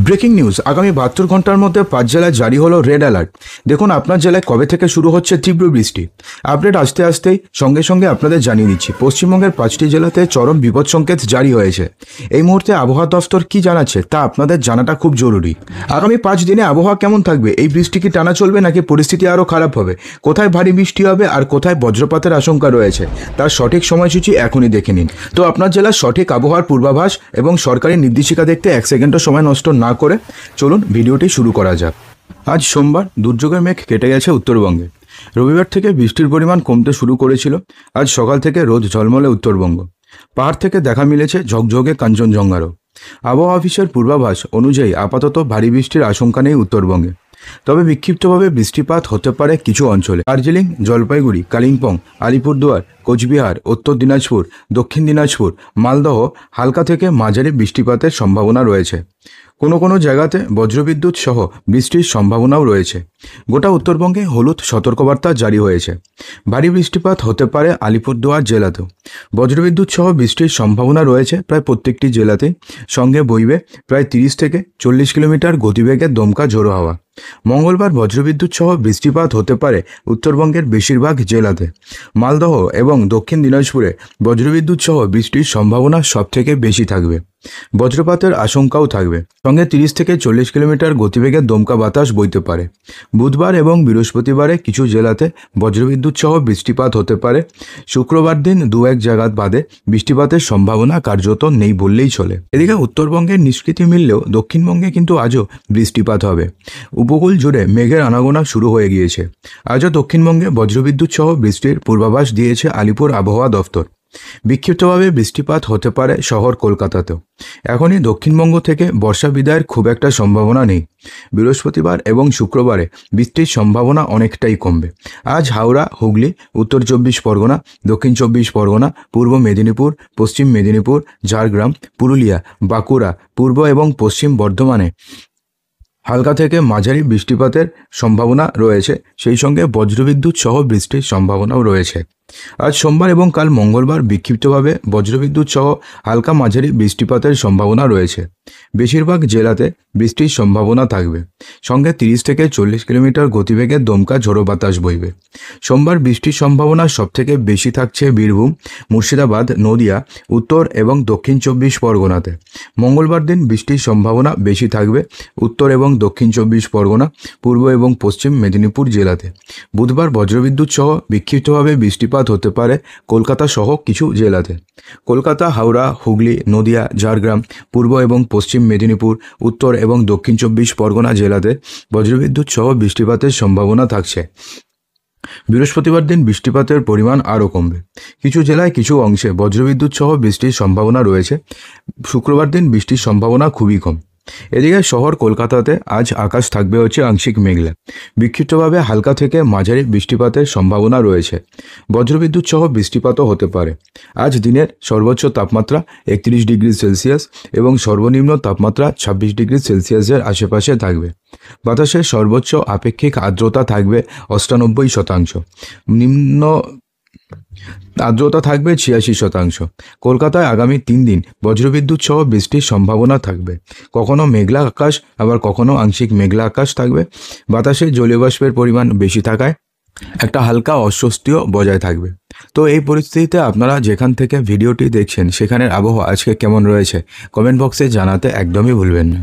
Breaking news, আগামী 72 ঘন্টার মধ্যে 5 জেলায় জারি হলো রেড অ্যালার্ট। দেখুন আপনার জেলায় কবে থেকে শুরু হচ্ছে তীব্র বৃষ্টি। আপডেট আসতে আসতেই সঙ্গে সঙ্গে আপনাদের জানিয়ে দিচ্ছি, পশ্চিমবঙ্গের 5টি জেলাতে চরম বিপদ সংকেত জারি হয়েছে। এই মুহূর্তে আবহাওয়া দফতর কি জানাচ্ছে তা আপনাদের জানাটা খুব জরুরি। আগামী 5 দিনে আবহাওয়া কেমন থাকবে, এই বৃষ্টি কি টানা চলবে নাকি পরিস্থিতি আরও খারাপ হবে, কোথায় ভারী বৃষ্টি হবে আর কোথায় বজ্রপাতের আশঙ্কা রয়েছে, তার সঠিক সময়সূচি এখনই দেখে নিন। তো আপনার জেলার সঠিক আবহাওয়ার পূর্বাভাস এবং সরকারি নির্দেশিকা দেখতে 1 সেকেন্ডও সময় নষ্ট না করে চলুন ভিডিওটি শুরু করা যাক। আজ সোমবার দুর্যোগের মেঘ কেটে গেছে উত্তরবঙ্গে। রবিবার থেকে বৃষ্টির পরিমাণ কমতে শুরু করেছিল। আজ সকাল থেকে রোদ ঝলমলে উত্তরবঙ্গ। পাহাড় থেকে দেখা মিলেছে ঝকঝকে কাঞ্চনজঙ্ঘারও। আবহাওয়া অফিসের পূর্বাভাস অনুযায়ী আপাতত ভারী বৃষ্টির আশঙ্কা নেই উত্তরবঙ্গে, তবে বিক্ষিপ্তভাবে বৃষ্টিপাত হতে পারে কিছু অঞ্চলে। দার্জিলিং, জলপাইগুড়ি, কালিম্পং, আলিপুরদুয়ার, কোচবিহার, উত্তর দিনাজপুর, দক্ষিণ দিনাজপুর, মালদহ হালকা থেকে মাঝারি বৃষ্টিপাতের সম্ভাবনা রয়েছে। কোনো জায়গাতে বজ্রবিদ্যুৎ সহ বৃষ্টির সম্ভাবনাও রয়েছে। গোটা উত্তরবঙ্গে হলুদ সতর্কবার্তা জারি হয়েছে। ভারী বৃষ্টিপাত হতে পারে আলিপুরদুয়ার জেলাতেও। বজ্রবিদ্যুৎ সহ বৃষ্টির সম্ভাবনা রয়েছে প্রায় প্রত্যেকটি জেলাতেই। সঙ্গে বইবে প্রায় 30 থেকে 40 কিলোমিটার গতিবেগে দমকা ঝোড়ো হাওয়া। মঙ্গলবার বজ্রবিদ্যুৎ সহ বৃষ্টিপাত হতে পারে উত্তরবঙ্গের বেশিরভাগ জেলাতে। মালদহ এবং দক্ষিণ দিনাজপুরে বজ্রবিদ্যুৎ সহ বৃষ্টির সম্ভাবনা সবথেকে বেশি থাকবে। বজ্রপাতের আশঙ্কাও থাকবে। সঙ্গে 30 থেকে 40 কিলোমিটার গতিবেগে দমকা বাতাস বইতে পারে। বুধবার এবং বৃহস্পতিবারে কিছু জেলাতে বজ্রবিদ্যুৎ সহ বৃষ্টিপাত হতে পারে। শুক্রবার দিন 2-1 জায়গা বাদে বৃষ্টিপাতের সম্ভাবনা কার্যত নেই বললেই চলে। এদিকে উত্তরবঙ্গের নিষ্কৃতি মিললেও দক্ষিণবঙ্গে কিন্তু আজও বৃষ্টিপাত হবে। উপকূল জুড়ে মেঘের আনাগোনা শুরু হয়ে গিয়েছে। আজও দক্ষিণবঙ্গে বজ্রবিদ্যুৎ সহ বৃষ্টির পূর্বাভাস দিয়েছে আলিপুর আবহাওয়া দফতর। বিক্ষিপ্তভাবে বৃষ্টিপাত হতে পারে শহর কলকাতাতেও। এখনই দক্ষিণবঙ্গ থেকে বর্ষা বিদায়ের খুব একটা সম্ভাবনা নেই। বৃহস্পতিবার এবং শুক্রবারে বৃষ্টির সম্ভাবনা অনেকটাই কমবে। আজ হাওড়া, হুগলি, উত্তর 24 পরগনা, দক্ষিণ 24 পরগনা, পূর্ব মেদিনীপুর, পশ্চিম মেদিনীপুর, ঝাড়গ্রাম, পুরুলিয়া, বাঁকুড়া, পূর্ব এবং পশ্চিম বর্ধমানে হালকা থেকে মাঝারি বৃষ্টিপাতের সম্ভাবনা রয়েছে। সেই সঙ্গে বজ্রবিদ্যুৎ সহ বৃষ্টির সম্ভাবনাও রয়েছে। আজ সোমবার এবং কাল মঙ্গলবার বিক্ষিপ্তভাবে বজ্রবিদ্যুৎ সহ হালকা মাঝারি বৃষ্টিপাতের সম্ভাবনা রয়েছে। বেশিরভাগ জেলাতে বৃষ্টির সম্ভাবনা থাকবে। সঙ্গে 30 থেকে 40 কিলোমিটার গতিবেগে দমকা ঝোড়ো বাতাস বইবে। সোমবার বৃষ্টির সম্ভাবনা সবথেকে বেশি থাকছে বীরভূম, মুর্শিদাবাদ, নদিয়া, উত্তর এবং দক্ষিণ 24 পরগনাতে। মঙ্গলবার দিন বৃষ্টির সম্ভাবনা বেশি থাকবে উত্তর এবং দক্ষিণ 24 পরগনা, পূর্ব এবং পশ্চিম মেদিনীপুর জেলাতে। বুধবার বজ্রবিদ্যুৎ সহ বিক্ষিপ্তভাবে বৃষ্টিপাত হতে পারে কলকাতা সহ কিছু জেলাতে। কলকাতা, হাওড়া, হুগলি, নদিয়া, ঝাড়গ্রাম, পূর্ব এবং পশ্চিম মেদিনীপুর, উত্তর এবং দক্ষিণ 24 পরগনা জেলাতে বজ্রবিদ্যুৎ সহ বৃষ্টিপাতের সম্ভাবনা থাকছে। বৃহস্পতিবার দিন বৃষ্টিপাতের পরিমাণ আরও কমবে। কিছু জেলায় কিছু অংশে বজ্রবিদ্যুৎ সহ বৃষ্টির সম্ভাবনা রয়েছে। শুক্রবার দিন বৃষ্টির সম্ভাবনা খুবই কম। এদিকে শহর কলকাতাতে আজ আকাশ থাকবে আংশিক মেঘলা। বিক্ষিপ্তভাবে হালকা থেকে মাঝারি বৃষ্টিপাতের সম্ভাবনা রয়েছে। বজ্রবিদ্যুৎ সহ বৃষ্টিপাতও হতে পারে। আজ দিনের সর্বোচ্চ তাপমাত্রা 31 ডিগ্রি সেলসিয়াস এবং সর্বনিম্ন তাপমাত্রা 26 ডিগ্রি সেলসিয়াসের আশেপাশে থাকবে। বাতাসের সর্বোচ্চ আপেক্ষিক আর্দ্রতা থাকবে 98%। নিম্ন আর্দ্রতা থাকবে 86%। কলকাতায় আগামী 3 দিন বজ্রবিদ্যুৎ সহ বৃষ্টির সম্ভাবনা থাকবে। কখনো মেঘলা আকাশ, আবার কখনো আংশিক মেঘলা আকাশ থাকবে। বাতাসে জলীয় বাষ্পের পরিমাণ বেশি থাকায় একটা হালকা অস্বস্তিও বজায় থাকবে। তো এই পরিস্থিতিতে আপনারা যেখান থেকে ভিডিওটি দেখছেন সেখানের আবহাওয়া আজকে কেমন রয়েছে কমেন্ট বক্সে জানাতে একদমই ভুলবেন না।